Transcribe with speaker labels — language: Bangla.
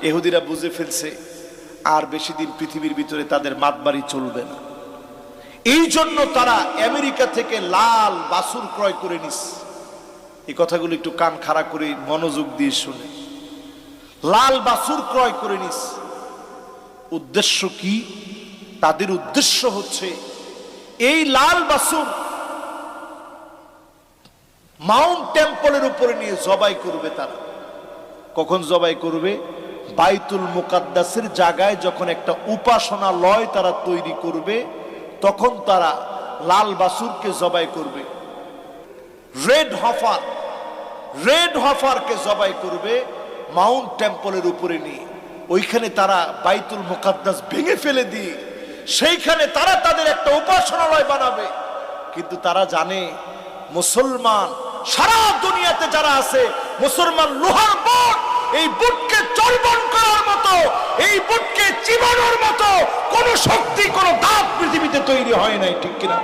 Speaker 1: ইহুদিরা বুঝে ফেলছে আর বেশি দিন পৃথিবীর ভিতরে তাদের মাতবাড়ি চলবে না। এই জন্য তারা আমেরিকা থেকে লাল বাছুর ক্রয় করে নিস। এই কথাগুলো একটু কান খাড়া করে মনোযোগ দিয়ে শুনে। লাল বাছুর ক্রয় করে নিস। উদ্দেশ্য কি? তাদের উদ্দেশ্য হচ্ছে এই লাল বাছুর মাউন্ট টেম্পলের উপরে নিয়ে জবাই করবে। তারা কখন জবাই করবে? বাইতুল মুকাদ্দাসের জায়গায় যখন একটা উপাসনালয় তারা তৈরি করবে, তখন তারা লাল বাছুরকে জবাই করবে। রেড হফারকে জবাই করবে মাউন্ট টেম্পলের উপরে নিয়ে। ওইখানে তারা বাইতুল মুকাদ্দাস ভেঙে ফেলে দিয়ে সেইখানে তারা তাদের একটা উপাসনালয় বানাবে। কিন্তু তারা জানে মুসলমান সারা দুনিয়াতে যারা আছে, মুসলমান লোহার বুট, এই বুটকে চর্বণ করার মতো, এই বুটকে চিবানোর মতো কোন শক্তি, কোন দাঁত পৃথিবীতে তৈরি হয় নাই। ঠিক কিনা?